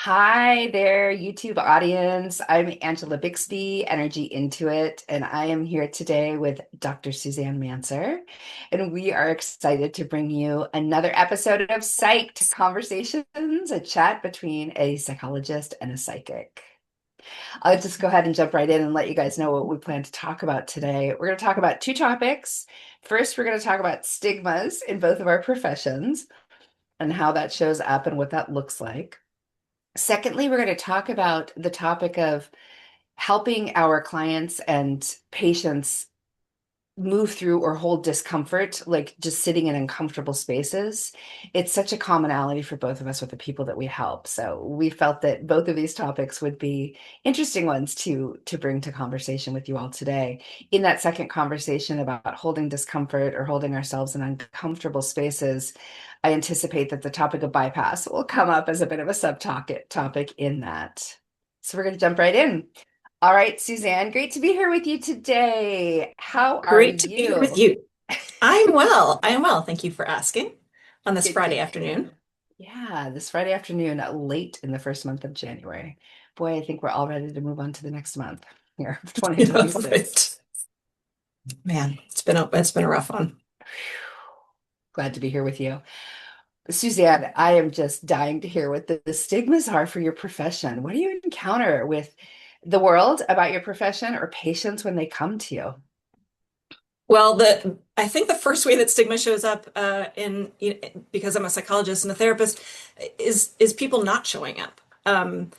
Hi there, YouTube audience. I'm Angela Bixby, Energy Intuit, and I am here today with Dr. Suzanne Manser. And we are excited to bring you another episode of Psyched Conversations, a chat between a psychologist and a psychic. I'll just go ahead and jump right in and let you guys know what we plan to talk about today. We're going to talk about two topics. First, we're going to talk about stigmas in both of our professions and how that shows up and what that looks like. Secondly, we're going to talk about the topic of helping our clients and patients move through or hold discomfort, like just sitting in uncomfortable spaces. It's such a commonality for both of us with the people that we help. So we felt that both of these topics would be interesting ones to bring to conversation with you all today. In that second conversation about holding discomfort or holding ourselves in uncomfortable spaces, I anticipate that the topic of bypass will come up as a bit of a subtopic in that. So we're going to jump right in. All right, Suzanne, great to be here with you today. How are Great to be here with you? you. I'm well. I am well. Thank you for asking on this Good, Friday good, afternoon. good. Yeah, this Friday afternoon, late in the first month of January. Boy, I think we're all ready to move on to the next month here of But 2026. man, it's been a rough one. Glad to be here with you. Suzanne, I am just dying to hear what the stigmas are for your profession. What do you encounter with the world about your profession or patients when they come to you? Well, the I think the first way that stigma shows up because I'm a psychologist and a therapist is people not showing up.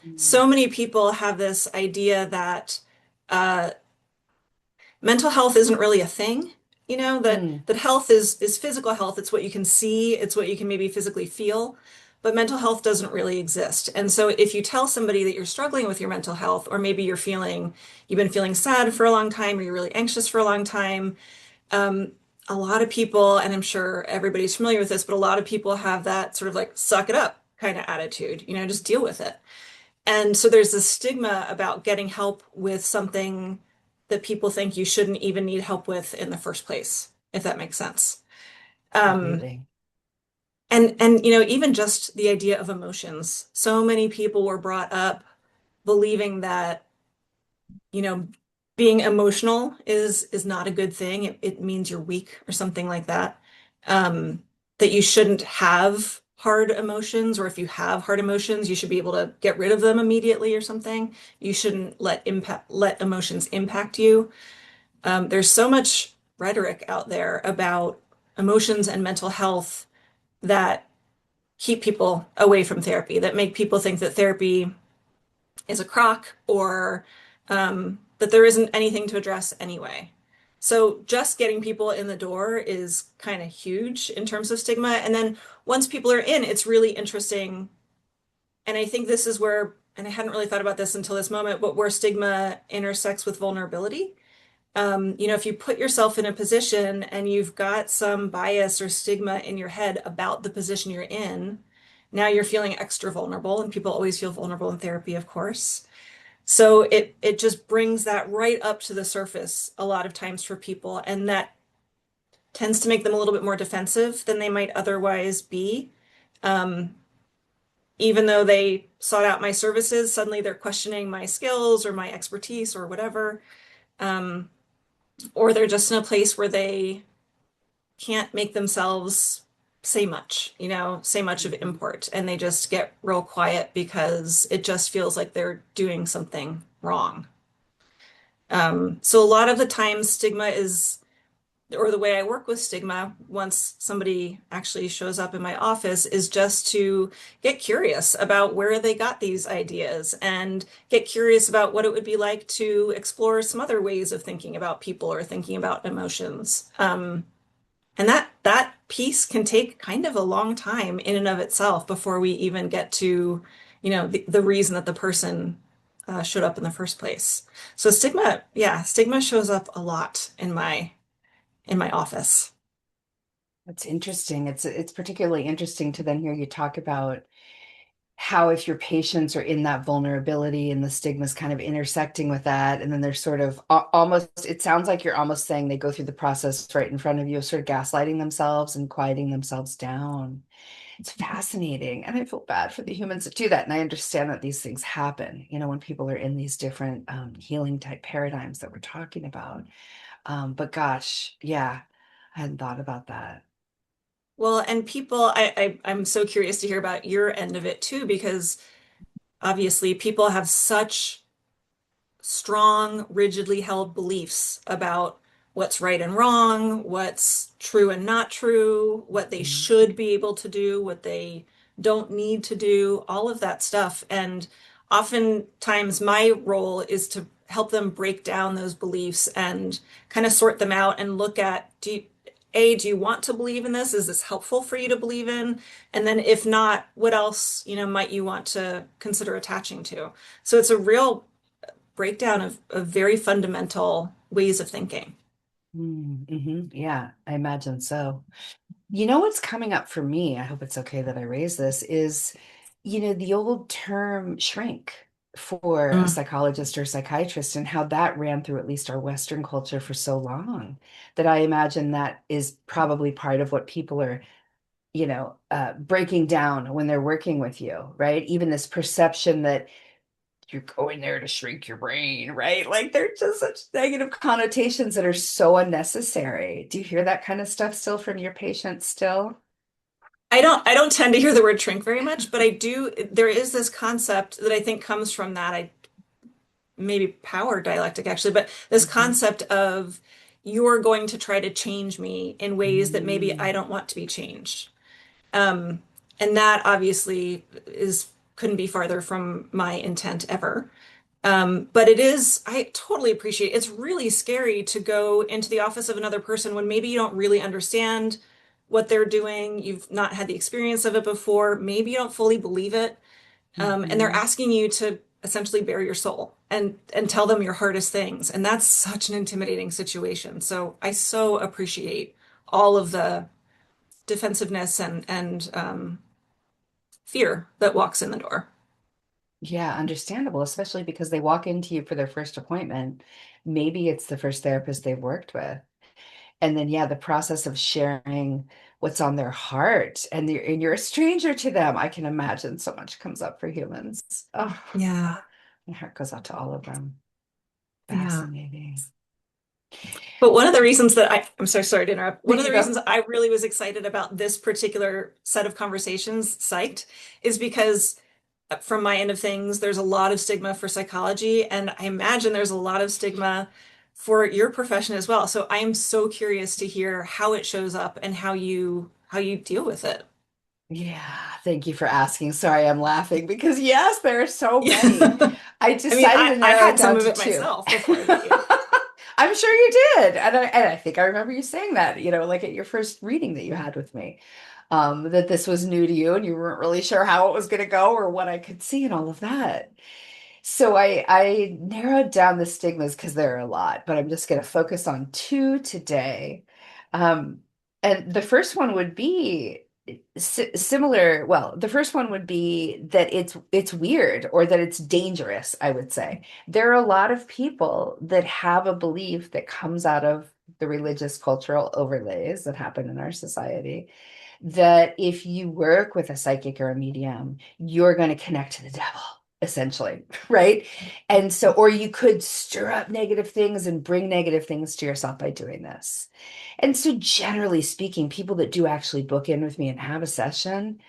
Mm, So many people have this idea that uh, mental health isn't really a thing, that mm, health is physical health. It's what you can see, it's what you can maybe physically feel, but mental health doesn't really exist. And so if you tell somebody that you're struggling with your mental health, or maybe you've been feeling sad for a long time, or you're really anxious for a long time, um, a lot of people, and I'm sure everybody's familiar with this, but a lot of people have that sort of like suck it up kind of attitude, just deal with it. And so there's this stigma about getting help with something that people think you shouldn't even need help with in the first place, if that makes sense. Um, completely. and even just the idea of emotions. So many people were brought up believing that, you know, being emotional is not a good thing. It means you're weak or something like that. That you shouldn't have hard emotions, or if you have hard emotions, you should be able to get rid of them immediately or something. You shouldn't let emotions impact you. There's so much rhetoric out there about emotions and mental health that keep people away from therapy, that make people think that therapy is a crock, or that there isn't anything to address anyway. So just getting people in the door is kind of huge in terms of stigma. And then once people are in, it's really interesting. And I think this is where, and I hadn't really thought about this until this moment, but where stigma intersects with vulnerability. If you put yourself in a position and you've got some bias or stigma in your head about the position you're in, now you're feeling extra vulnerable, and people always feel vulnerable in therapy, of course. So it just brings that right up to the surface a lot of times for people, and that tends to make them a little bit more defensive than they might otherwise be. Um, Even though they sought out my services, suddenly they're questioning my skills or my expertise or whatever. Um, or they're just in a place where they can't make themselves say much of Mhm. import, and they just get real quiet because it just feels like they're doing something wrong. So a lot of the time, stigma is, or the way I work with stigma, once somebody actually shows up in my office, is just to get curious about where they got these ideas and get curious about what it would be like to explore some other ways of thinking about people or thinking about emotions. And that piece can take kind of a long time in and of itself before we even get to, the reason that the person showed up in the first place. So stigma shows up a lot in my office. That's interesting. It's particularly interesting to then hear you talk about how if your patients are in that vulnerability and the stigma's kind of intersecting with that, and then they're sort of almost, it sounds like you're almost saying they go through the process right in front of you of sort of gaslighting themselves and quieting themselves down. It's fascinating. And I feel bad for the humans that do that. And I understand that these things happen, when people are in these different healing type paradigms that we're talking about. But gosh, yeah, I hadn't thought about that. Well, and people, I'm so curious to hear about your end of it too, because obviously people have such strong, rigidly held beliefs about what's right and wrong, what's true and not true, what they Mhm. should be able to do, what they don't need to do, all of that stuff. And oftentimes my role is to help them break down those beliefs and kind of sort them out and look at, do you want to believe in this? Is this helpful for you to believe in? And then if not, what else, might you want to consider attaching to? So it's a real breakdown of very fundamental ways of thinking. Mm-hmm. Yeah, I imagine so. You know what's coming up for me, I hope it's okay that I raise this, is, the old term shrink for a Mm. psychologist or psychiatrist and how that ran through at least our Western culture for so long that I imagine that is probably part of what people are, breaking down when they're working with you, right? Even this perception that you're going there to shrink your brain, right? Like they're just such negative connotations that are so unnecessary. Do you hear that kind of stuff still from your patients still? I don't tend to hear the word shrink very much, but I do, there is this concept that I think comes from that. I maybe power dialectic actually, but this Mhm. concept of you're going to try to change me in ways that maybe I Mm, don't want to be changed. Um, and that obviously is couldn't be farther from my intent ever. But it is, I totally appreciate it. It's really scary to go into the office of another person when maybe you don't really understand what they're doing. You've not had the experience of it before. Maybe you don't fully believe it. And they're mhm. asking you to essentially bare your soul and tell them your hardest things. And that's such an intimidating situation. So I so appreciate all of the defensiveness and fear that walks in the door. Yeah, understandable, especially because they walk into you for their first appointment. Maybe it's the first therapist they've worked with. And then, yeah, the process of sharing what's on their heart and you're a stranger to them. I can imagine so much comes up for humans. Oh, Yeah, my heart goes out to all of them. yeah. Fascinating. But one of the reasons that I'm so sorry to interrupt. One of You the go. reasons I really was excited about this particular set of conversations, Psyched, is because from my end of things, there's a lot of stigma for psychology, and I imagine there's a lot of stigma for your profession as well. So I am so curious to hear how it shows up and how you deal with it. Yeah, thank you for asking. Sorry, I'm laughing because yes, there are so many. I I mean, decided I, to I narrow it had some down of to it two. myself before I met you. I'm sure you did. And I think I remember you saying that, like at your first reading that you had with me, that this was new to you and you weren't really sure how it was going to go or what I could see and all of that. So I narrowed down the stigmas because there are a lot, but I'm just going to focus on two today. Um, and the first one would be similar. Well, the first one would be that it's weird or that it's dangerous, I would say. There are a lot of people that have a belief that comes out of the religious cultural overlays that happen in our society that if you work with a psychic or a medium, you're going to connect to the devil, essentially, right? And so, or you could stir up negative things and bring negative things to yourself by doing this. And so, generally speaking, people that do actually book in with me and have a session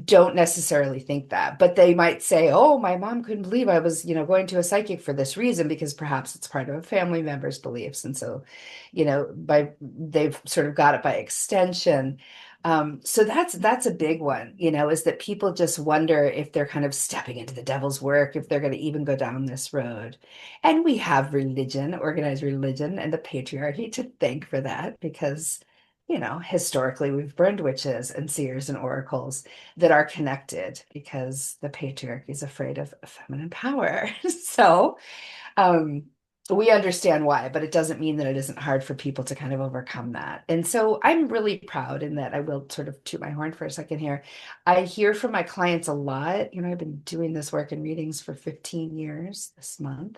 don't necessarily think that, but they might say, "Oh, my mom couldn't believe I was, going to a psychic for this reason because perhaps it's part of a family member's beliefs." And so, by they've sort of got it by extension. So that's a big one, is that people just wonder if they're kind of stepping into the devil's work, if they're going to even go down this road. And we have religion, organized religion, and the patriarchy to thank for that because, historically we've burned witches and seers and oracles that are connected because the patriarchy is afraid of feminine power. So um, we understand why, but it doesn't mean that it isn't hard for people to kind of overcome that. And so I'm really proud in that I will sort of toot my horn for a second here. I hear from my clients a lot. I've been doing this work in readings for 15 years this month.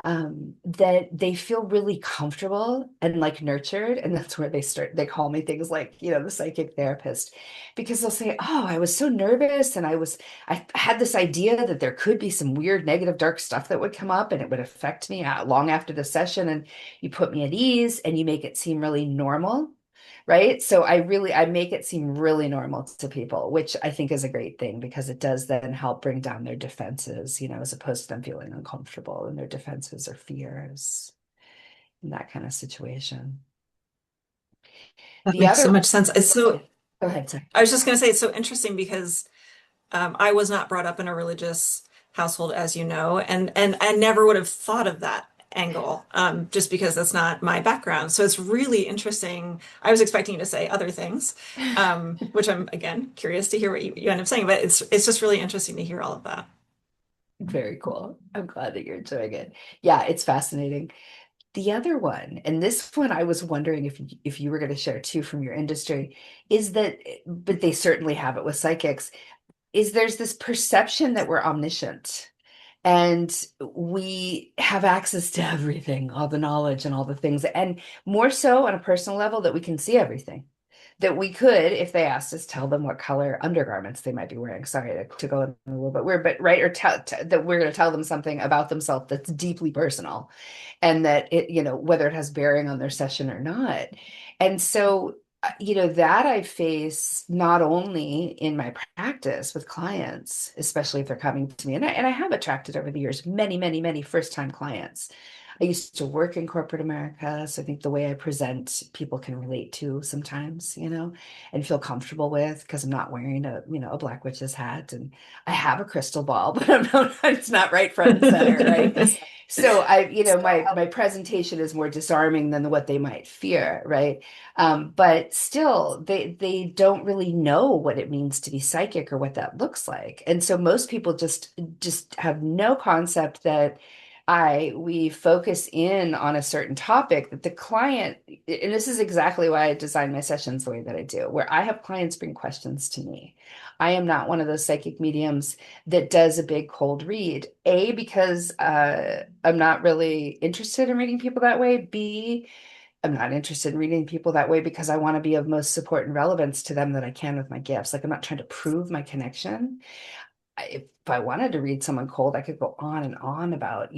that they feel really comfortable and like nurtured. And that's where they call me things like, the psychic therapist, because they'll say, oh, I was so nervous. And I had this idea that there could be some weird, negative, dark stuff that would come up and it would affect me long after the session. And you put me at ease and you make it seem really normal. Right. So I make it seem really normal to people, which I think is a great thing because it does then help bring down their defenses, as opposed to them feeling uncomfortable in their defenses or fears in that kind of situation. That The makes so other, much sense. It's yeah, so, go ahead, sorry. I was just going to say it's so interesting because I was not brought up in a religious household, as you know, and I never would have thought of that angle, just because that's not my background. So it's really interesting. I was expecting you to say other things, which I'm again curious to hear what you end up saying, but it's just really interesting to hear all of that. Very cool. I'm glad that you're enjoying it. Yeah, it's fascinating. The other one, and this one I was wondering if you were going to share too from your industry, is that, but they certainly have it with psychics, is there's this perception that we're omniscient and we have access to everything, all the knowledge and all the things, and more so on a personal level that we can see everything. That we could, if they asked us, tell them what color undergarments they might be wearing. Sorry to go in a little bit weird, but right, or that we're going to tell them something about themselves that's deeply personal, and that it, whether it has bearing on their session or not. And so, that I face not only in my practice with clients, especially if they're coming to me, and I have attracted over the years many, many, many first-time clients. I used to work in corporate America, so I think the way I present, people can relate to sometimes, and feel comfortable with because I'm not wearing a black witch's hat, and I have a crystal ball, but it's not right front and center, right? So my presentation is more disarming than what they might fear, right? But still, they don't really know what it means to be psychic or what that looks like, and so most people just have no concept that we focus in on a certain topic that the client, and this is exactly why I design my sessions the way that I do, where I have clients bring questions to me. I am not one of those psychic mediums that does a big cold read. A, because I'm not really interested in reading people that way. B, I'm not interested in reading people that way because I want to be of most support and relevance to them that I can with my gifts. Like I'm not trying to prove my connection. If I wanted to read someone cold, I could go on and on about,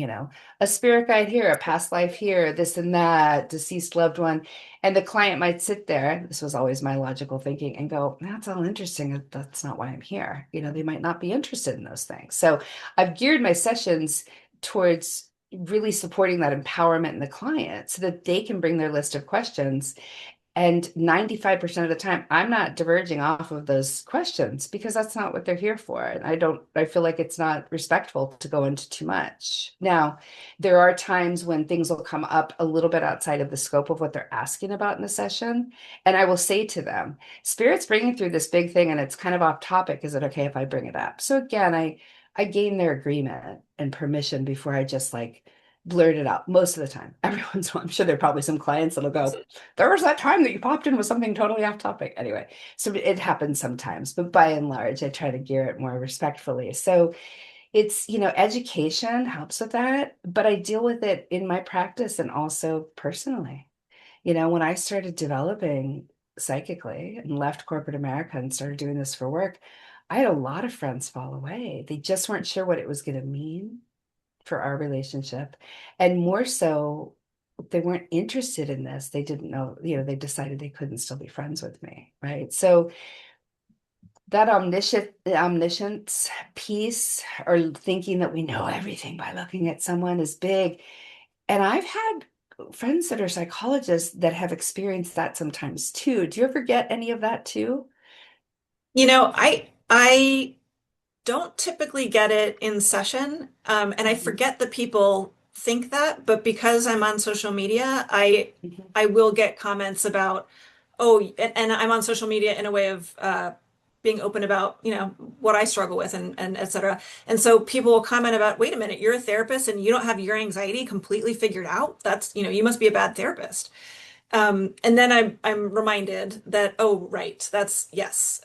a spirit guide here, a past life here, this and that, deceased loved one. And the client might sit there, this was always my logical thinking, and go, that's all interesting. That's not why I'm here. They might not be interested in those things. So I've geared my sessions towards really supporting that empowerment in the client so that they can bring their list of questions, and 95% of the time, I'm not diverging off of those questions because that's not what they're here for. And I feel like it's not respectful to go into too much. Now, there are times when things will come up a little bit outside of the scope of what they're asking about in the session. And I will say to them, Spirit's bringing through this big thing and it's kind of off topic. Is it okay if I bring it up? So again, I gain their agreement and permission before I just like blurt it out most of the time. Every once in a while, I'm sure there are probably some clients that'll go, there was that time that you popped in with something totally off topic. Anyway, so it happens sometimes, but by and large, I try to gear it more respectfully. So it's, education helps with that, but I deal with it in my practice and also personally. When I started developing psychically and left corporate America and started doing this for work, I had a lot of friends fall away. They just weren't sure what it was going to mean for our relationship. And more so, they weren't interested in this. They didn't know, they decided they couldn't still be friends with me. Right. So that omniscience piece, or thinking that we know everything by looking at someone, is big. And I've had friends that are psychologists that have experienced that sometimes too. Do you ever get any of that too? I don't typically get it in session, and I Mhm, forget that people think that, but because I'm on social media, mhm. I will get comments about, oh, and I'm on social media in a way of being open about, what I struggle with and et cetera. And so people will comment about, wait a minute, you're a therapist and you don't have your anxiety completely figured out. That's, you must be a bad therapist. And then I'm reminded that, oh, right, that's yes.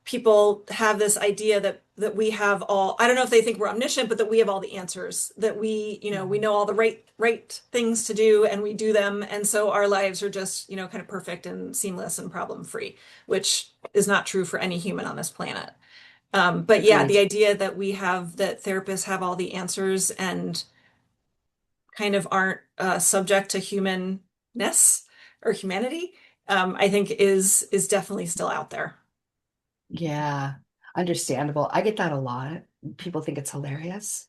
people have this idea that we have all, I don't know if they think we're omniscient, but that we have all the answers, that we know all the right things to do and we do them. And so our lives are just, kind of perfect and seamless and problem free, which is not true for any human on this planet. But yeah, the Agreed. idea that therapists have all the answers and kind of aren't subject to humanness or humanity, I think is definitely still out there. Yeah, understandable. I get that a lot. People think it's hilarious.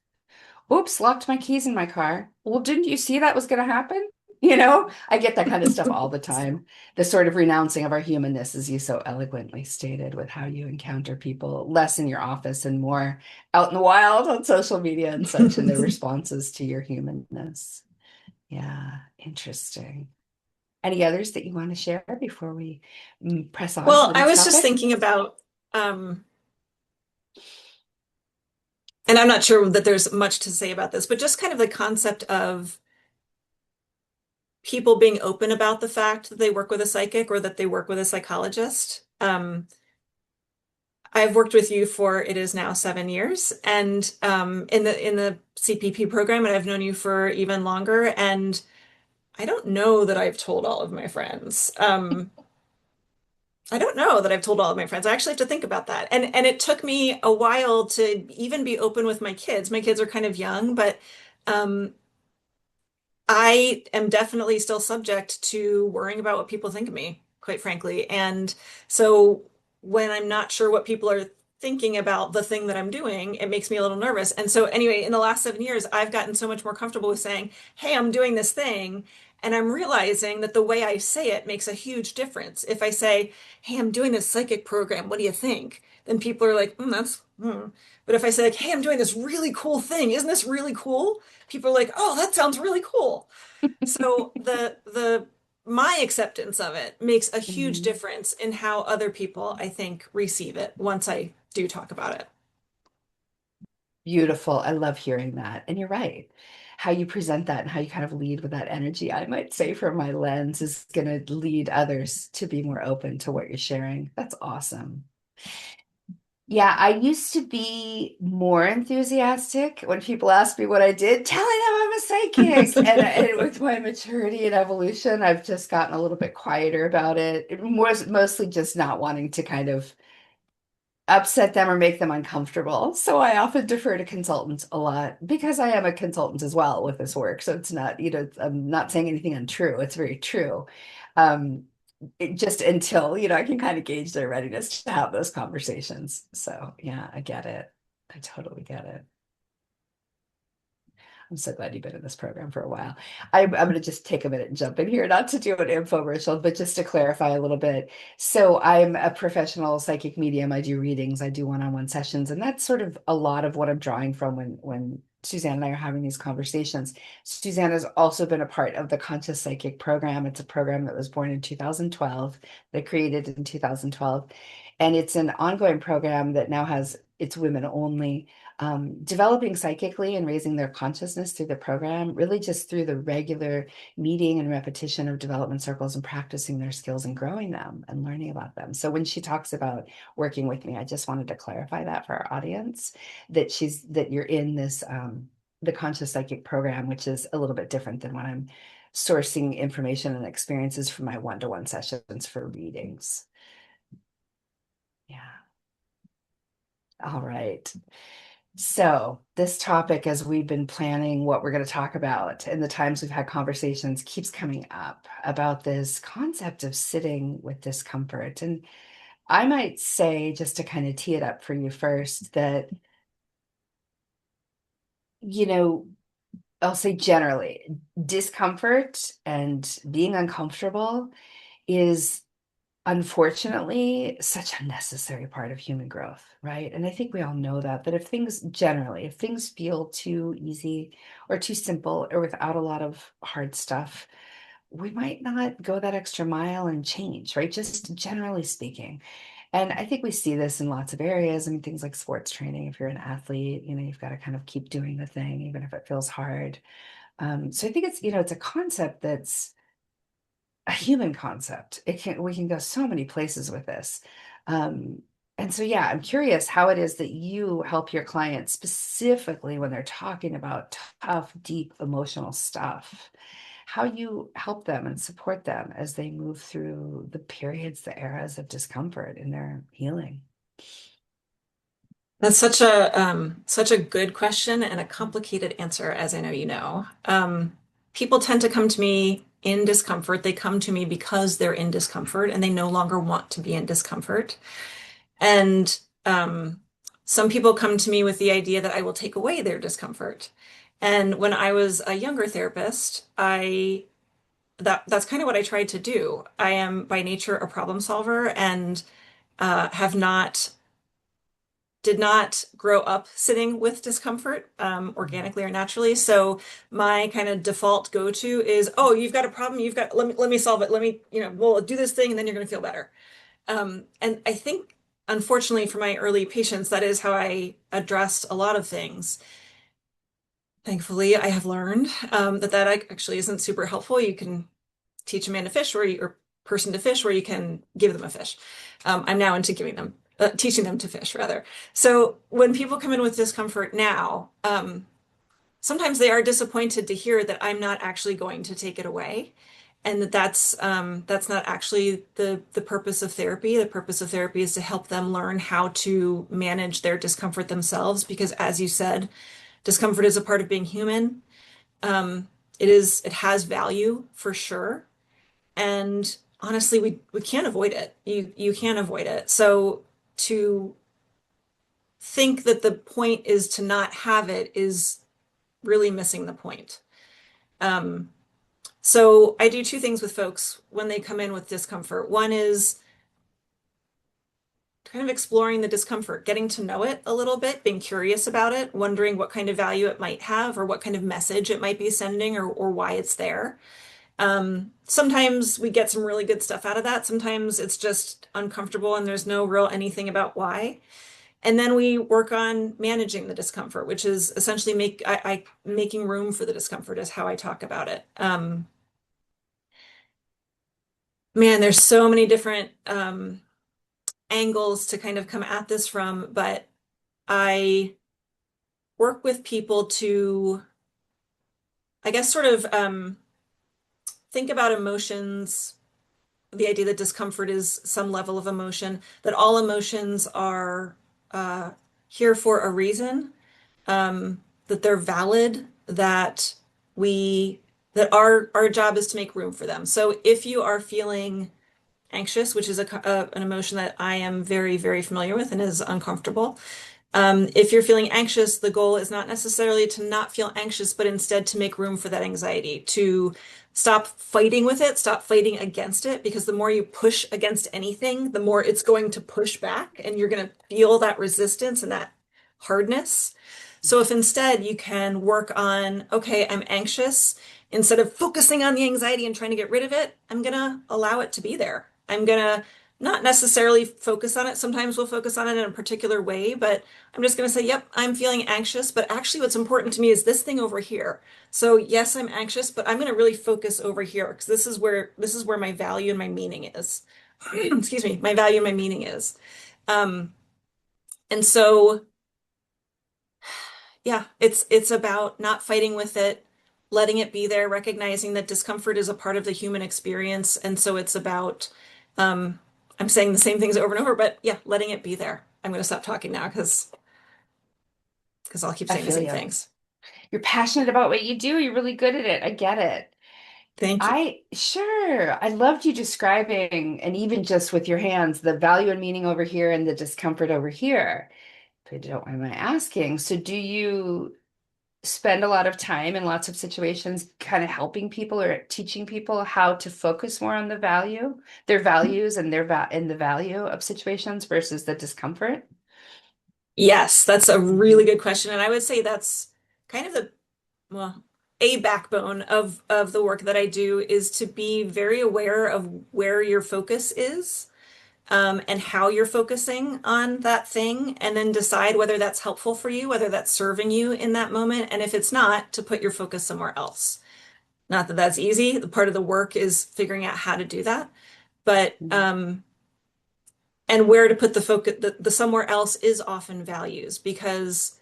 Oops, locked my keys in my car. Well, didn't you see that was going to happen? I get that kind of stuff all the time. The sort of renouncing of our humanness, as you so eloquently stated, with how you encounter people, less in your office and more out in the wild on social media and such, and their responses to your humanness. Yeah, interesting. Any others that you want to share before we press on to Well, the I next was just topic? thinking about, um, and I'm not sure that there's much to say about this, but just kind of the concept of people being open about the fact that they work with a psychic or that they work with a psychologist. I've worked with you for it is now 7 years, and in the CPP program, and I've known you for even longer. And I don't know that I've told all of my friends. I don't know that I've told all of my friends. I actually have to think about that. And it took me a while to even be open with my kids. My kids are kind of young, but um, I am definitely still subject to worrying about what people think of me, quite frankly. And so when I'm not sure what people are thinking about the thing that I'm doing, it makes me a little nervous. And so anyway, in the last 7 years, I've gotten so much more comfortable with saying, "Hey, I'm doing this thing." And I'm realizing that the way I say it makes a huge difference. If I say, "Hey, I'm doing this psychic program, what do you think?" Then people are like, that's, hmm. But if I say, like, "Hey, I'm doing this really cool thing, isn't this really cool?" People are like, "Oh, that sounds really cool." So the my acceptance of it makes a huge Mhm. difference in how other people, I think, receive it once I do talk about it. Beautiful. I love hearing that. And you're right. How you present that and how you kind of lead with that energy, I might say from my lens, is going to lead others to be more open to what you're sharing. That's awesome. Yeah, I used to be more enthusiastic when people asked me what I did, telling them I'm a psychic. And with my maturity and evolution, I've just gotten a little bit quieter about it. It was mostly just not wanting to kind of upset them or make them uncomfortable. So I often defer to consultants a lot because I am a consultant as well with this work. So it's not, I'm not saying anything untrue. It's very true. Um, just until, I can kind of gauge their readiness to have those conversations. So yeah, I get it. I totally get it. I'm so glad you've been in this program for a while. I'm going to just take a minute and jump in here, not to do an infomercial, but just to clarify a little bit. So I'm a professional psychic medium. I do readings, I do one-on-one sessions, and that's sort of a lot of what I'm drawing from when Suzanne and I are having these conversations. Suzanne has also been a part of the Conscious Psychic program. It's a program that was born in 2012, that created in 2012, and it's an ongoing program that now has it's women only developing psychically and raising their consciousness through the program, really just through the regular meeting and repetition of development circles and practicing their skills and growing them and learning about them. So when she talks about working with me, I just wanted to clarify that for our audience, that you're in this the conscious psychic program, which is a little bit different than when I'm sourcing information and experiences from my one-to-one sessions for readings. Yeah. All right. So, this topic, as we've been planning what we're going to talk about, and the times we've had conversations, keeps coming up about this concept of sitting with discomfort. And I might say, just to kind of tee it up for you first, that, you know, I'll say generally, discomfort and being uncomfortable is unfortunately such a necessary part of human growth, right? And I think we all know that if things feel too easy or too simple or without a lot of hard stuff, we might not go that extra mile and change, right? Just generally speaking. And I think we see this in lots of areas. I mean, things like sports training. If you're an athlete, you've got to kind of keep doing the thing, even if it feels hard. So I think it's a concept that's a human concept. We can go so many places with this. Um, And so, yeah, I'm curious how it is that you help your clients specifically when they're talking about tough, deep emotional stuff, how you help them and support them as they move through the periods, the eras of discomfort in their healing. That's such a good question and a complicated answer, as I know you know. People tend to come to me in discomfort. They come to me because they're in discomfort and they no longer want to be in discomfort. And some people come to me with the idea that I will take away their discomfort. And when I was a younger therapist, I that's kind of what I tried to do. I am by nature a problem solver and have not did not grow up sitting with discomfort organically or naturally. So my kind of default go-to is, oh, you've got a problem, you've got let me solve it. Let me, we'll do this thing and then you're going to feel better. And I think, unfortunately, for my early patients, that is how I addressed a lot of things. Thankfully, I have learned that actually isn't super helpful. You can teach a man to fish or person to fish, or you can give them a fish. I'm now into teaching them to fish rather. So when people come in with discomfort now, sometimes they are disappointed to hear that I'm not actually going to take it away. And that's not actually the purpose of therapy. The purpose of therapy is to help them learn how to manage their discomfort themselves, because as you said, discomfort is a part of being human. Um, it has value for sure. And honestly, we can't avoid it. You can't avoid it. So to think that the point is to not have it is really missing the point. Um, so I do two things with folks when they come in with discomfort. One is kind of exploring the discomfort, getting to know it a little bit, being curious about it, wondering what kind of value it might have or what kind of message it might be sending or why it's there. Sometimes we get some really good stuff out of that. Sometimes it's just uncomfortable and there's no real anything about why. And then we work on managing the discomfort, which is essentially making room for the discomfort is how I talk about it. Man, there's so many different angles to kind of come at this from, but I work with people to, I guess, sort of think about emotions, the idea that discomfort is some level of emotion, that all emotions are uh, here for a reason, that they're valid, we that our job is to make room for them. So if you are feeling anxious, which is an emotion that I am very, very familiar with and is uncomfortable, if you're feeling anxious, the goal is not necessarily to not feel anxious, but instead to make room for that anxiety, to stop fighting with it, stop fighting against it, because the more you push against anything, the more it's going to push back, and you're going to feel that resistance and that hardness. So if instead you can work on, okay, I'm anxious, instead of focusing on the anxiety and trying to get rid of it, I'm going to allow it to be there. I'm going to not necessarily focus on it. Sometimes we'll focus on it in a particular way, but I'm just going to say, yep, I'm feeling anxious, but actually what's important to me is this thing over here. So yes, I'm anxious, but I'm going to really focus over here because this is where my value and my meaning is. Excuse me, my value and my meaning is. Um, and so yeah, it's about not fighting with it, letting it be there, recognizing that discomfort is a part of the human experience. And so it's about I'm saying the same things over and over, but yeah, letting it be there. I'm going to stop talking now because I'll keep I saying the feel same you. things. You're passionate about what you do. You're really good at it. I get it. Thank you. I loved you describing, and even just with your hands, the value and meaning over here and the discomfort over here. If I don't mind my asking, so do you spend a lot of time in lots of situations kind of helping people or teaching people how to focus more on the value, their values and and the value of situations versus the discomfort? Yes, that's a really Mhm. good question. And I would say that's kind of well, a backbone of the work that I do is to be very aware of where your focus is. And how you're focusing on that thing, and then decide whether that's helpful for you, whether that's serving you in that moment. And if it's not, to put your focus somewhere else. Not that that's easy. The part of the work is figuring out how to do that. But and where to put the focus, the somewhere else is often values because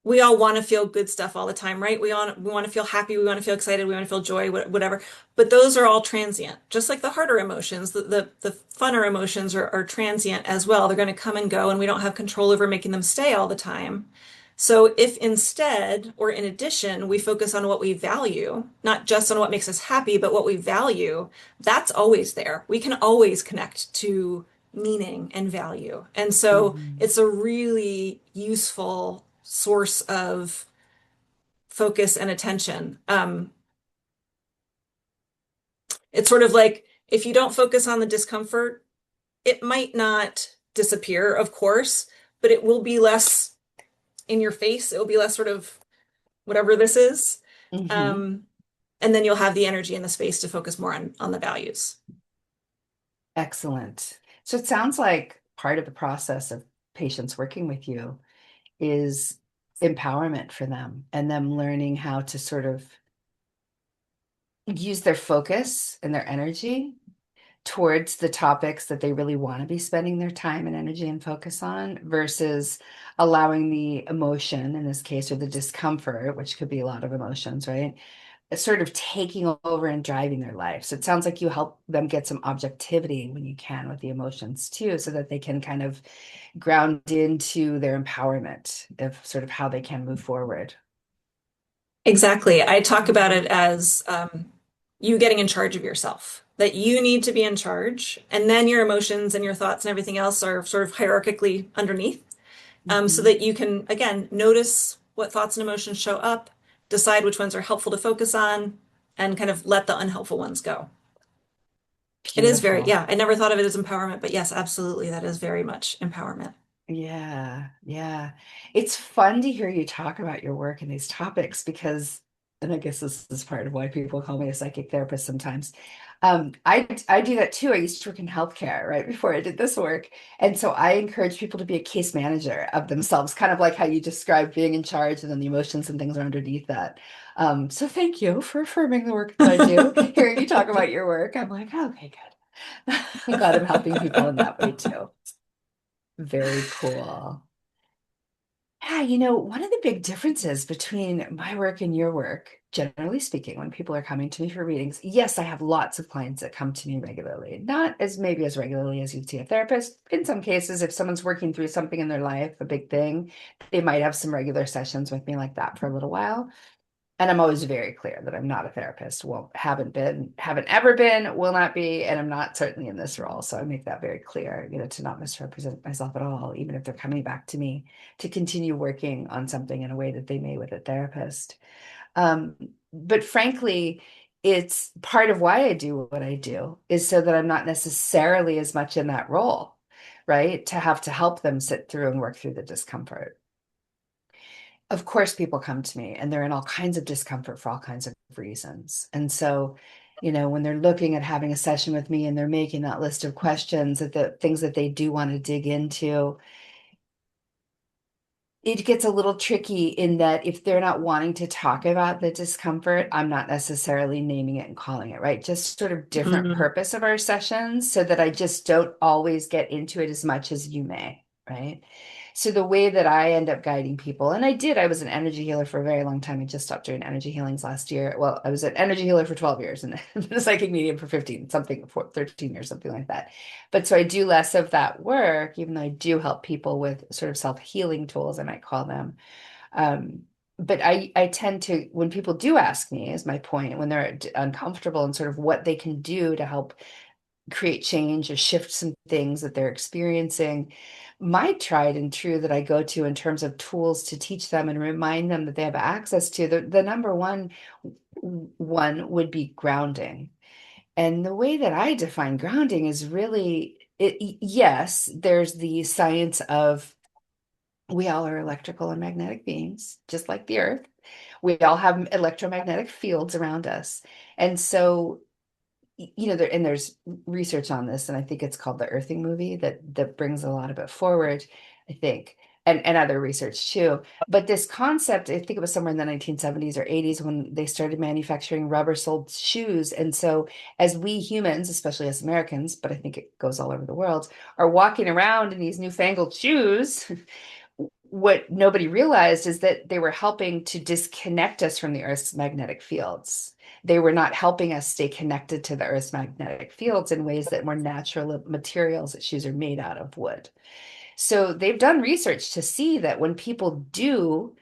we all want to feel good stuff all the time, right? We want to feel happy, we want to feel excited, we want to feel joy, whatever. But those are all transient. Just like the harder emotions, the funner emotions are transient as well. They're going to come and go, and we don't have control over making them stay all the time. So if instead, or in addition, we focus on what we value, not just on what makes us happy, but what we value, that's always there. We can always connect to meaning and value. And so Mhm. it's a really useful source of focus and attention. It's sort of like if you don't focus on the discomfort, it might not disappear, of course, but it will be less in your face. It will be less sort of whatever this is. Mhm. Um, and then you'll have the energy and the space to focus more on the values. Excellent. So it sounds like part of the process of patients working with you is empowerment for them and them learning how to sort of use their focus and their energy towards the topics that they really want to be spending their time and energy and focus on versus allowing the emotion, in this case, or the discomfort, which could be a lot of emotions, right? Sort of taking over and driving their life. So it sounds like you help them get some objectivity when you can with the emotions too, so that they can kind of ground into their empowerment of sort of how they can move forward. Exactly. I talk about it as you getting in charge of yourself, that you need to be in charge, and then your emotions and your thoughts and everything else are sort of hierarchically underneath, so Mhm. that you can, again, notice what thoughts and emotions show up, decide which ones are helpful to focus on, and kind of let the unhelpful ones go. It is very, Beautiful. yeah, I never thought of it as empowerment, but yes, absolutely, that is very much empowerment. Yeah, yeah. It's fun to hear you talk about your work and these topics because, and I guess this is part of why people call me a psychic therapist sometimes. I do that too. I used to work in healthcare right before I did this work. And so I encourage people to be a case manager of themselves, kind of like how you described being in charge and then the emotions and things are underneath that. So thank you for affirming the work that I do. Hearing you talk about your work, I'm like, okay, good. I'm glad I'm helping people in that way too. Very cool. Yeah, one of the big differences between my work and your work, generally speaking, when people are coming to me for readings, yes, I have lots of clients that come to me regularly. Not as maybe as regularly as you'd see a therapist. In some cases, if someone's working through something in their life, a big thing, they might have some regular sessions with me like that for a little while. And I'm always very clear that I'm not a therapist. Well, haven't been, haven't ever been, will not be, and I'm not certainly in this role. So I make that very clear, to not misrepresent myself at all, even if they're coming back to me to continue working on something in a way that they may with a therapist. Um, but frankly, it's part of why I do what I do is so that I'm not necessarily as much in that role, right? To have to help them sit through and work through the discomfort. Of course, people come to me and they're in all kinds of discomfort for all kinds of reasons. And so, when they're looking at having a session with me and they're making that list of questions that the things that they do want to dig into, it gets a little tricky in that if they're not wanting to talk about the discomfort, I'm not necessarily naming it and calling it, right? Just sort of different Mm. purpose of our sessions so that I just don't always get into it as much as you may, right? So the way that I end up guiding people, and I was an energy healer for a very long time. I just stopped doing energy healings last year. Well, I was an energy healer for 12 years and a psychic medium for 15, something for 13 years, something like that. But so I do less of that work, even though I do help people with sort of self-healing tools, I might call them. Um, but I tend to, when people do ask me, is my point, when they're uncomfortable and sort of what they can do to help create change or shift some things that they're experiencing, my tried and true that I go to in terms of tools to teach them and remind them that they have access to, the number one would be grounding. And the way that I define grounding is really yes, there's the science of we all are electrical and magnetic beings, just like the earth. We all have electromagnetic fields around us. And so, and there's research on this, and I think it's called the Earthing movie that brings a lot of it forward, I think. and other research too. But this concept, I think it was somewhere in the 1970s or 80s when they started manufacturing rubber-soled shoes. And so as we humans, especially as Americans, but I think it goes all over the world, are walking around in these newfangled shoes, what nobody realized is that they were helping to disconnect us from the Earth's magnetic fields. They were not helping us stay connected to the Earth's magnetic fields in ways that more natural materials that shoes are made out of would. So they've done research to see that when people do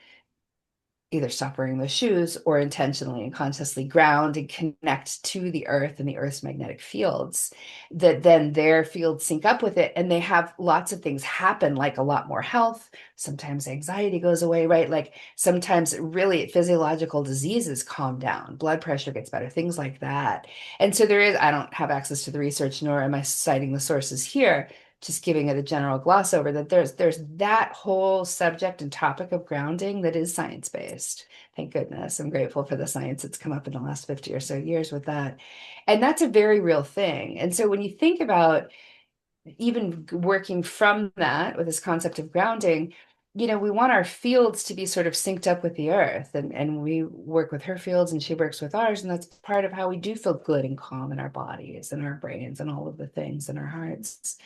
either stop wearing those shoes or intentionally and consciously ground and connect to the earth and the earth's magnetic fields, that then their fields sync up with it and they have lots of things happen, like a lot more health. Sometimes anxiety goes away, right? Like sometimes really physiological diseases calm down, blood pressure gets better, things like that. And so there is, I don't have access to the research, nor am I citing the sources here, just giving it a general gloss over that there's that whole subject and topic of grounding that is science based. Thank goodness. I'm grateful for the science that's come up in the last 50 or so years with that. And that's a very real thing. And so when you think about even working from that with this concept of grounding, we want our fields to be sort of synced up with the earth. And we work with her fields and she works with ours. And that's part of how we do feel good and calm in our bodies and our brains and all of the things in our hearts.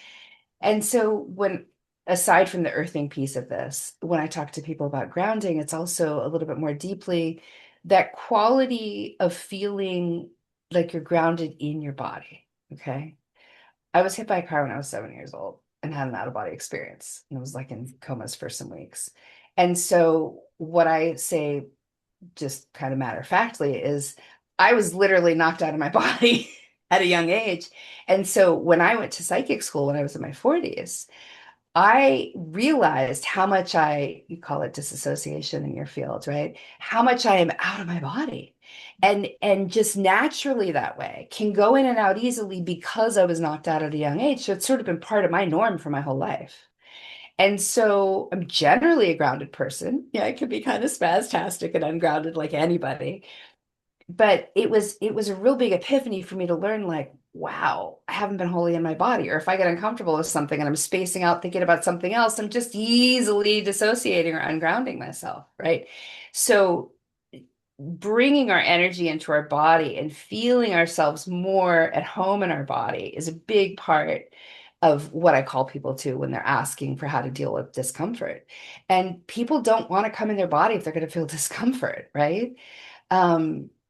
And so aside from the earthing piece of this, when I talk to people about grounding, it's also a little bit more deeply that quality of feeling like you're grounded in your body. Okay. I was hit by a car when I was 7 years old and had an out of body experience. And I was like in comas for some weeks. And so what I say, just kind of matter of factly, is I was literally knocked out of my body at a young age. And so when I went to psychic school when I was in my 40s, I realized how much you call it disassociation in your field, right? How much I am out of my body. And just naturally that way can go in and out easily because I was knocked out at a young age. So it's sort of been part of my norm for my whole life. And so I'm generally a grounded person. Yeah, I can be kind of spastastic and ungrounded like anybody, but it was a real big epiphany for me to learn, like, wow, I haven't been wholly in my body. Or if I get uncomfortable with something and I'm spacing out thinking about something else, I'm just easily dissociating or ungrounding myself, right? So bringing our energy into our body and feeling ourselves more at home in our body is a big part of what I call people to when they're asking for how to deal with discomfort. And people don't want to come in their body if they're going to feel discomfort, right?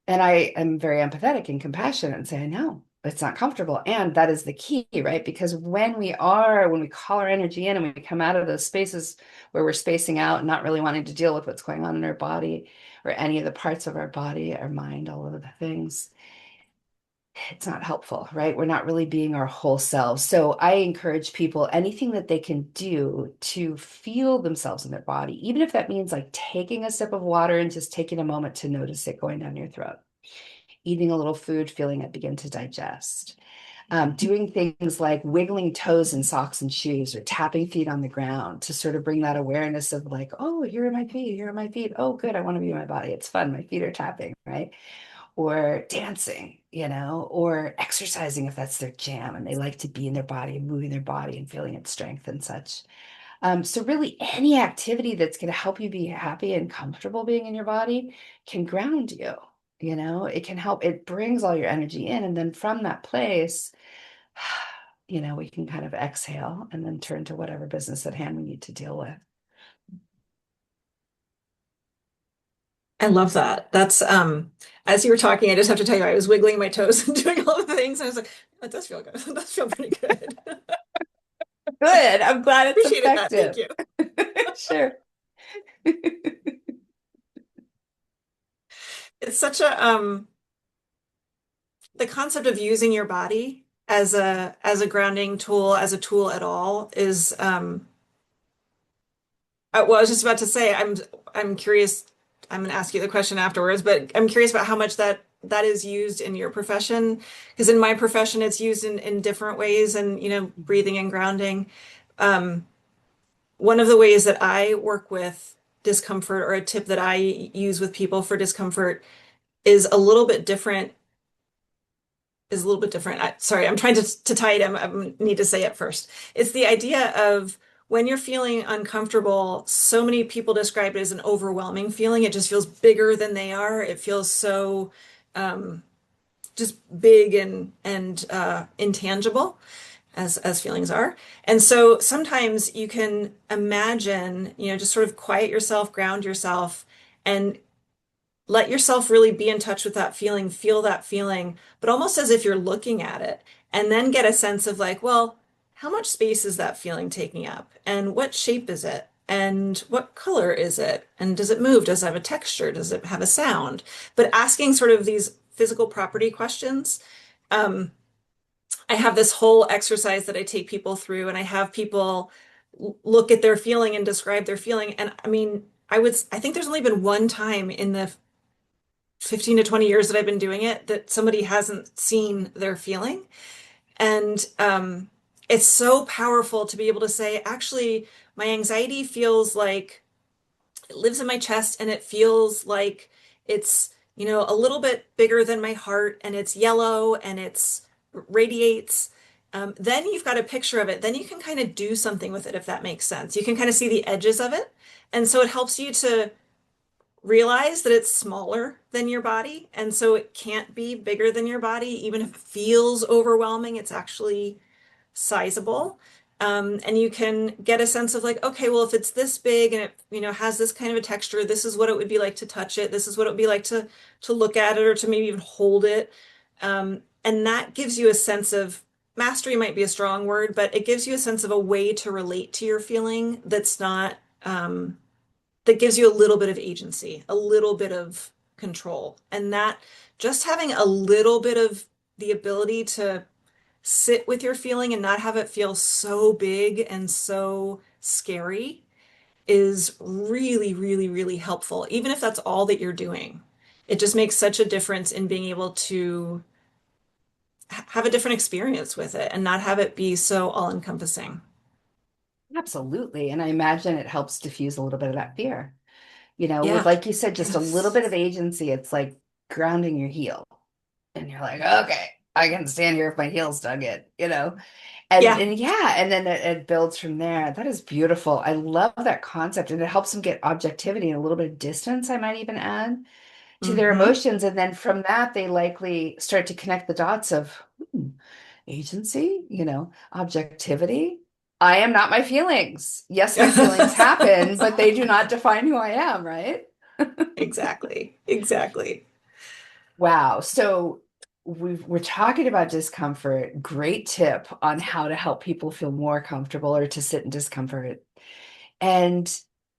And I am very empathetic and compassionate and say, I know it's not comfortable. And that is the key, right? Because when we call our energy in and we come out of those spaces where we're spacing out and not really wanting to deal with what's going on in our body or any of the parts of our body, our mind, all of the things, it's not helpful, right? We're not really being our whole selves. So I encourage people anything that they can do to feel themselves in their body, even if that means like taking a sip of water and just taking a moment to notice it going down your throat, eating a little food, feeling it begin to digest. Doing things like wiggling toes in socks and shoes or tapping feet on the ground to sort of bring that awareness of like, oh, here are my feet, here are my feet. Oh, good, I want to be in my body. It's fun. My feet are tapping, right? Or dancing, or exercising if that's their jam and they like to be in their body and moving their body and feeling its strength and such. So really any activity that's going to help you be happy and comfortable being in your body can ground you. It can help, it brings all your energy in. And then from that place, we can kind of exhale and then turn to whatever business at hand we need to deal with. I love that. That's as you were talking, I just have to tell you, I was wiggling my toes and doing all the things. And I was like, that does feel good. That does feel pretty good. Good. I'm glad it's Appreciated that. Thank effective. you. Sure. It's such a the concept of using your body as a grounding tool, as a tool at all is well, I was just about to say, I'm curious. I'm going to ask you the question afterwards, but I'm curious about how much that is used in your profession. Because in my profession, it's used in different ways, and breathing and grounding. Um, One of the ways that I work with discomfort, or a tip that I use with people for discomfort, is a little bit different. Is a little bit different. Sorry, I'm trying to tie it in. I need to say it first. It's the idea of when you're feeling uncomfortable, so many people describe it as an overwhelming feeling. It just feels bigger than they are. It feels so um, just big and intangible as feelings are. And so sometimes you can imagine, just sort of quiet yourself, ground yourself, and let yourself really be in touch with that feeling, feel that feeling, but almost as if you're looking at it, and then get a sense of like, well, how much space is that feeling taking up? And what shape is it? And what color is it? And does it move? Does it have a texture? Does it have a sound? But asking sort of these physical property questions. Um, I have this whole exercise that I take people through, and I have people look at their feeling and describe their feeling. And I mean, I think there's only been one time in the 15 to 20 years that I've been doing it that somebody hasn't seen their feeling. And it's so powerful to be able to say, actually, my anxiety feels like it lives in my chest and it feels like it's, a little bit bigger than my heart and it's yellow and it's radiates. Then you've got a picture of it. Then you can kind of do something with it, if that makes sense. You can kind of see the edges of it. And so it helps you to realize that it's smaller than your body. And so it can't be bigger than your body. Even if it feels overwhelming, it's actually sizable. And you can get a sense of like, okay, well, if it's this big and it, has this kind of a texture, this is what it would be like to touch it. This is what it would be like to look at it or to maybe even hold it. And that gives you a sense of mastery might be a strong word, but it gives you a sense of a way to relate to your feeling that's not that gives you a little bit of agency, a little bit of control. And that just having a little bit of the ability to sit with your feeling and not have it feel so big and so scary is really, really, really helpful, even if that's all that you're doing. It just makes such a difference in being able to have a different experience with it and not have it be so all-encompassing. Absolutely. And I imagine it helps diffuse a little bit of that fear. With, Yeah. like you said, just a little bit Yes. of agency, it's like grounding your heel. And you're like, okay, I can stand here if my heel's dug in. And Yeah. and yeah, and then it builds from there. That is beautiful. I love that concept. And it helps them get objectivity and a little bit of distance, I might even add, to their Hmm. emotions. And then from that, they likely start to connect the dots of agency, objectivity. I am not my feelings. Yes, my feelings happen, but they do not define who I am, right? Exactly. Exactly. Wow. So we're talking about discomfort. Great tip on how to help people feel more comfortable or to sit in discomfort. And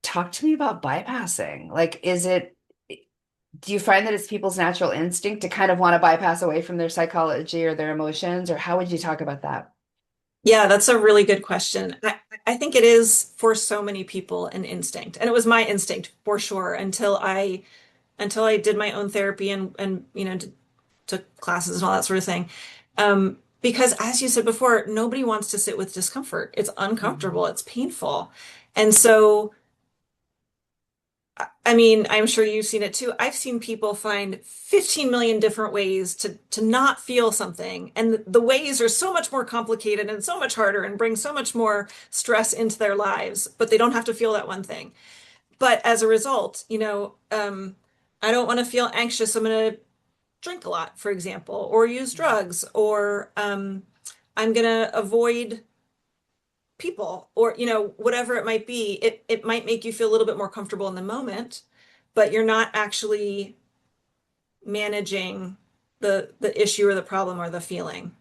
talk to me about bypassing. Like, do you find that it's people's natural instinct to kind of want to bypass away from their psychology or their emotions, or how would you talk about that? Yeah, that's a really good question. I think it is for so many people an instinct. And it was my instinct for sure until I did my own therapy and took classes and all that sort of thing. Because as you said before, nobody wants to sit with discomfort. It's uncomfortable, Mhm. it's painful. And so I mean, I'm sure you've seen it too. I've seen people find 15 million different ways to not feel something. And the ways are so much more complicated and so much harder and bring so much more stress into their lives, but they don't have to feel that one thing. But as a result, I don't want to feel anxious. I'm going to drink a lot, for example, or use drugs, or I'm going to avoid people or whatever it might be. It might make you feel a little bit more comfortable in the moment, but you're not actually managing the issue or the problem or the feeling.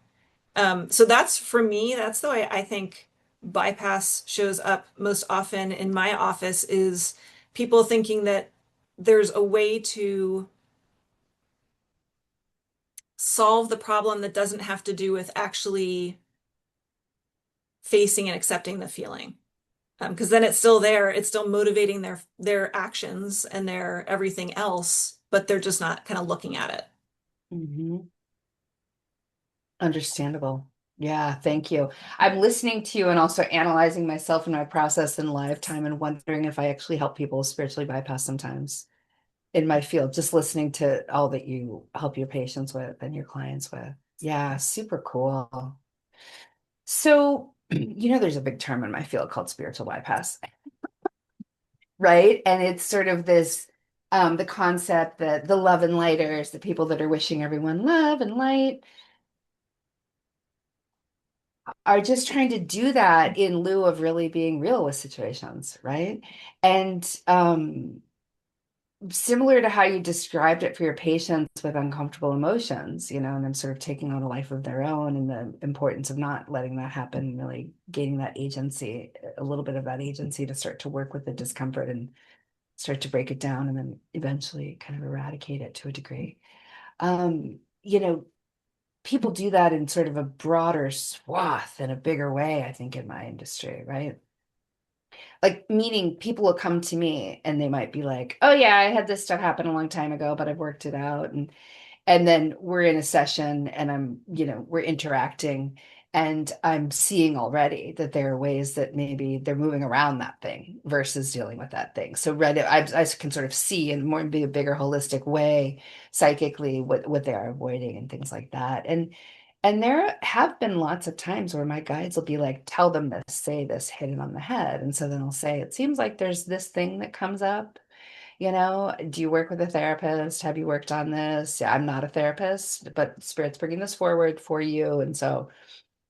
So that's for me, that's the way I think bypass shows up most often in my office is people thinking that there's a way to solve the problem that doesn't have to do with actually facing and accepting the feeling. Because then it's still there, it's still motivating their actions and their everything else, but they're just not kind of looking at it. Mhm. Understandable. Yeah, thank you. I'm listening to you and also analyzing myself and my process in lifetime and wondering if I actually help people spiritually bypass sometimes in my field, just listening to all that you help your patients with and your clients with. Yeah, super cool. So there's a big term in my field called spiritual bypass, right? And it's sort of this the concept that the love and lighters, the people that are wishing everyone love and light, are just trying to do that in lieu of really being real with situations, right? And similar to how you described it for your patients with uncomfortable emotions, and then sort of taking on a life of their own and the importance of not letting that happen, really gaining that agency, a little bit of that agency to start to work with the discomfort and start to break it down and then eventually kind of eradicate it to a degree. Um, you know, People do that in sort of a broader swath in a bigger way, I think, in my industry, right? Like, meaning people will come to me and they might be like, oh yeah, I had this stuff happen a long time ago, but I've worked it out. And then we're in a session and we're interacting and I'm seeing already that there are ways that maybe they're moving around that thing versus dealing with that thing. So I can sort of see in more be a bigger holistic way psychically what they are avoiding and things like that. And there have been lots of times where my guides will be like, tell them this, say this, hit it on the head. And so then I'll say, it seems like there's this thing that comes up. Do you work with a therapist? Have you worked on this? Yeah, I'm not a therapist, but Spirit's bringing this forward for you. And so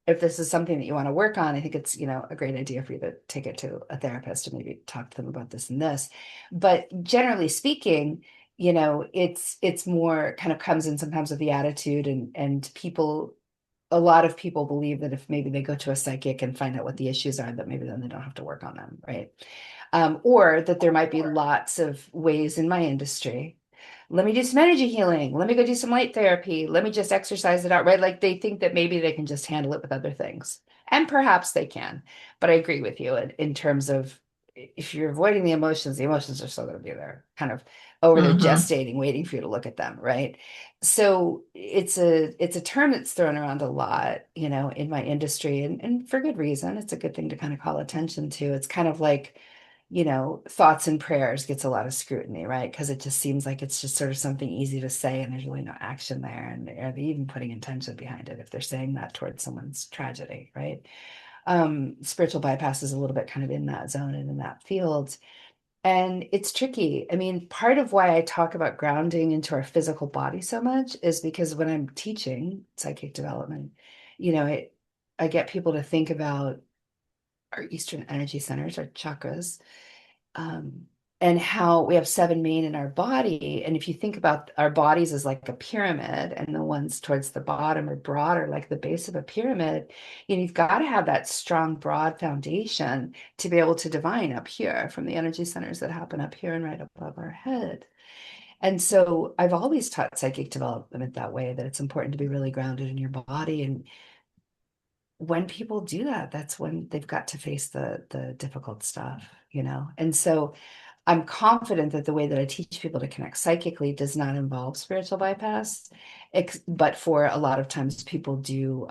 if this is something that you want to work on, I think it's, a great idea for you to take it to a therapist and maybe talk to them about this and this. But generally speaking, it's more kind of comes in sometimes with the attitude and a lot of people believe that if maybe they go to a psychic and find out what the issues are, that maybe then they don't have to work on them, right? Or that there might be lots of ways in my industry. Let me do some energy healing. Let me go do some light therapy. Let me just exercise it out, right? Like they think that maybe they can just handle it with other things. And perhaps they can. But I agree with you in terms of if you're avoiding the emotions are still going to be there, kind of over there Hmm. gestating, waiting for you to look at them, right? So it's a term that's thrown around a lot, in my industry, and for good reason. It's a good thing to kind of call attention to. It's kind of like thoughts and prayers gets a lot of scrutiny, right? Because it just seems like it's just sort of something easy to say and there's really no action there. And are they even putting intention behind it if they're saying that towards someone's tragedy, right? Spiritual bypass is a little bit kind of in that zone and in that field. And it's tricky. I mean, part of why I talk about grounding into our physical body so much is because when I'm teaching psychic development, I get people to think about our Eastern energy centers, our chakras, um, and how we have seven main in our body. And if you think about our bodies as like a pyramid, and the ones towards the bottom are broader, like the base of a pyramid, you've got to have that strong, broad foundation to be able to divine up here from the energy centers that happen up here and right above our head. And so I've always taught psychic development that way, that it's important to be really grounded in your body. And when people do that, that's when they've got to face the difficult stuff. And so I'm confident that the way that I teach people to connect psychically does not involve spiritual bypass, but for a lot of times people do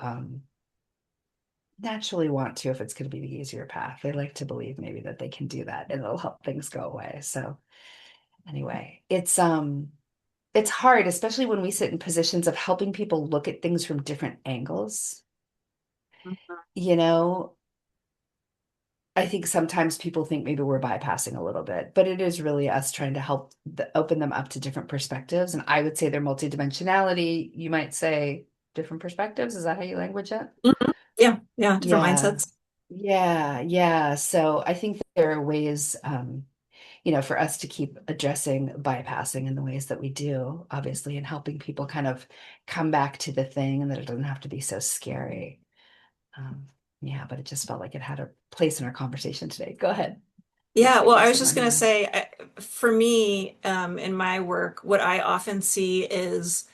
naturally want to, if it's going to be the easier path. They like to believe maybe that they can do that and it'll help things go away. So anyway, it's hard, especially when we sit in positions of helping people look at things from different angles. You know, I think sometimes people think maybe we're bypassing a little bit, but it is really us trying to help open them up to different perspectives. And I would say they're multidimensionality. You might say different perspectives. Is that how you language it? Hmm. Yeah, yeah, different Yeah. mindsets. Yeah. Yeah. So I think there are ways, for us to keep addressing bypassing in the ways that we do, obviously, and helping people kind of come back to the thing and that it doesn't have to be so scary. Um, yeah, but it just felt like it had a place in our conversation today. Go ahead. Feel Yeah, free well, to I was say just more going to now. say, for me, in my work, what I often see is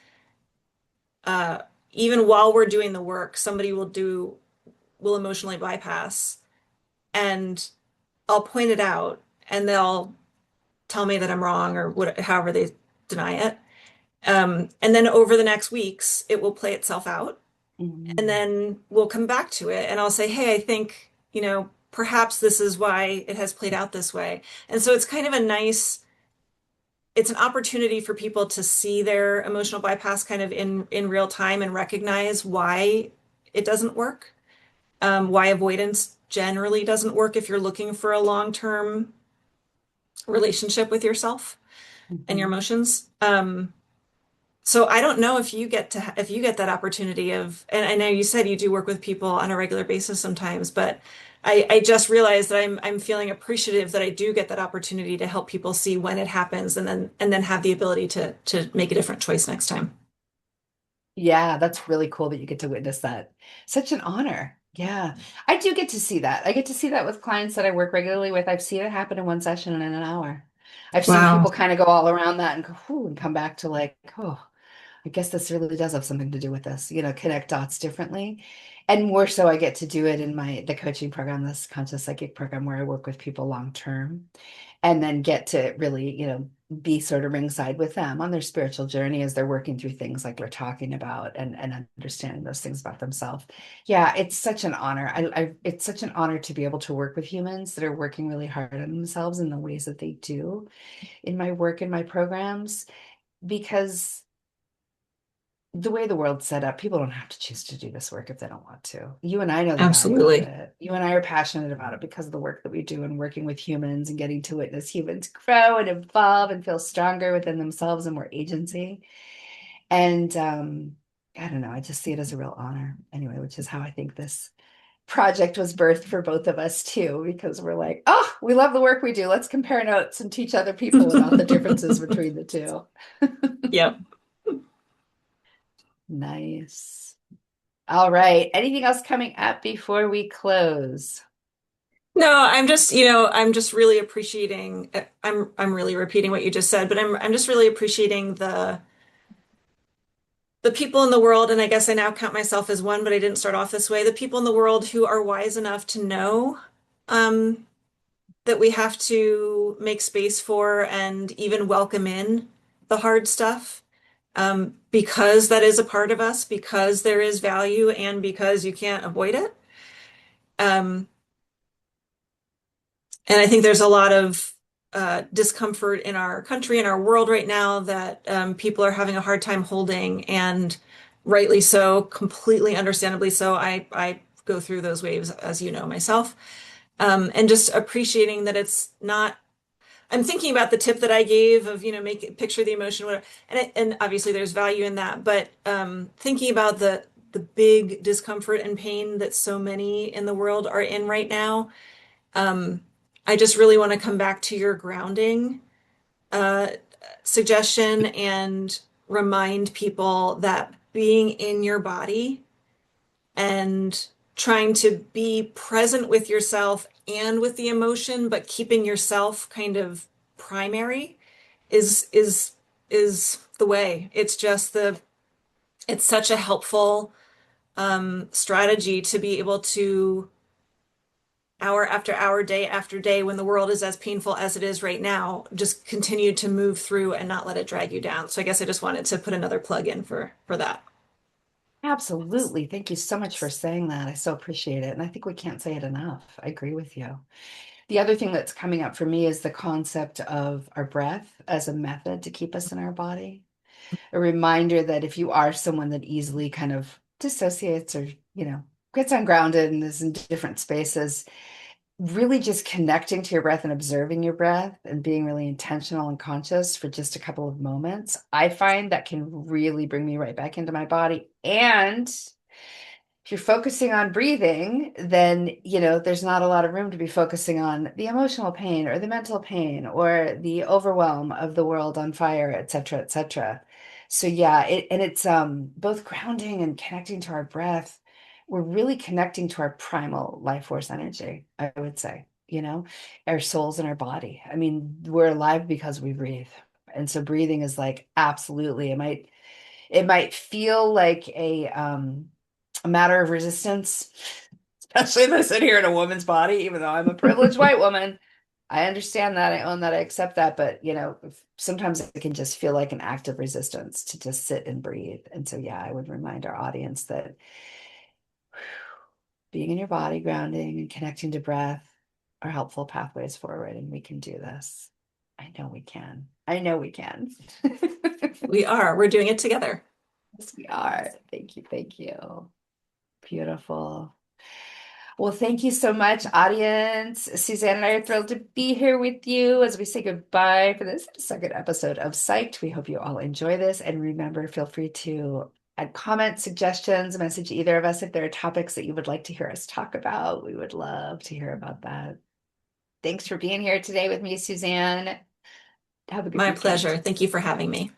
uh, even while we're doing the work, somebody will emotionally bypass, and I'll point it out, and they'll tell me that I'm wrong or however they deny it. And then over the next weeks, it will play itself out. And Mhm. then we'll come back to it and I'll say, hey, I think, perhaps this is why it has played out this way. And so it's kind of it's an opportunity for people to see their emotional bypass kind of in real time and recognize why it doesn't work. why avoidance generally doesn't work if you're looking for a long-term relationship with yourself and your Mhm. emotions. So I don't know if you get to if you get that opportunity of, and I know you said you do work with people on a regular basis sometimes, but I just realized that I'm feeling appreciative that I do get that opportunity to help people see when it happens and then have the ability to make a different choice next time. Yeah, that's really cool that you get to witness that. Such an honor. Yeah. I do get to see that. I get to see that with clients that I work regularly with. I've seen it happen in one session and in an hour. I've seen Wow. people kind of go all around that and go, whoo, and come back to like, oh, I guess this really does have something to do with this, connect dots differently. And more so, I get to do it in the coaching program, this conscious psychic program where I work with people long term and then get to really, be sort of ringside with them on their spiritual journey as they're working through things like we're talking about and understanding those things about themselves. Yeah, it's such an honor. It's such an honor to be able to work with humans that are working really hard on themselves in the ways that they do in my work in my programs because the way the world's set up, people don't have to choose to do this work if they don't want to. You and I know the value of Absolutely. it. You and I are passionate about it because of the work that we do and working with humans and getting to witness humans grow and evolve and feel stronger within themselves and more agency. And I don't know, I just see it as a real honor anyway, which is how I think this project was birthed for both of us too, because we're like, oh, we love the work we do. Let's compare notes and teach other people about the differences between the two. Yep. Nice. All right. Anything else coming up before we close? No, I'm just, I'm just really appreciating, I'm really repeating what you just said, but I'm just really appreciating the people in the world, and I guess I now count myself as one, but I didn't start off this way, the people in the world who are wise enough to know um, that we have to make space for and even welcome in the hard stuff, because that is a part of us, because there is value, and because you can't avoid it. Um, And I think there's a lot of discomfort in our country, in our world right now that people are having a hard time holding, and rightly so, completely understandably so. I go through those waves, as you know, myself, and just appreciating that it's not. I'm thinking about the tip that I gave of, make picture the emotion, whatever, and obviously there's value in that, but thinking about the big discomfort and pain that so many in the world are in right now. um, I just really want to come back to your grounding uh, suggestion and remind people that being in your body and trying to be present with yourself and with the emotion, but keeping yourself kind of primary is the way. It's such a helpful strategy to be able to hour after hour, day after day, when the world is as painful as it is right now, just continue to move through and not let it drag you down. So I guess I just wanted to put another plug in for that. Absolutely. Thank you so much for saying that. I so appreciate it. And I think we can't say it enough. I agree with you. The other thing that's coming up for me is the concept of our breath as a method to keep us in our body. A reminder that if you are someone that easily kind of dissociates or, gets ungrounded and is in different spaces, really just connecting to your breath and observing your breath and being really intentional and conscious for just a couple of moments, I find that can really bring me right back into my body. And if you're focusing on breathing, then, there's not a lot of room to be focusing on the emotional pain or the mental pain or the overwhelm of the world on fire, et cetera, et cetera. So yeah, it's both grounding and connecting to our breath. We're really connecting to our primal life force energy, I would say, our souls and our body. I mean, we're alive because we breathe. And so breathing is like absolutely, it might feel like a matter of resistance, especially if I sit here in a woman's body, even though I'm a privileged white woman. I understand that. I own that. I accept that. But, sometimes it can just feel like an act of resistance to just sit and breathe. And so, yeah, I would remind our audience that being in your body, grounding and connecting to breath are helpful pathways forward. And we can do this. I know we can. I know we can. We are. We're doing it together. Yes, we are. Thank you. Thank you. Beautiful. Well, thank you so much, audience. Suzanne and I are thrilled to be here with you as we say goodbye for this second episode of Psyched. We hope you all enjoy this. And remember, feel free to add comments, suggestions, message either of us if there are topics that you would like to hear us talk about. We would love to hear about that. Thanks for being here today with me, Suzanne. Have a good My pleasure. weekend. Thank you for having me.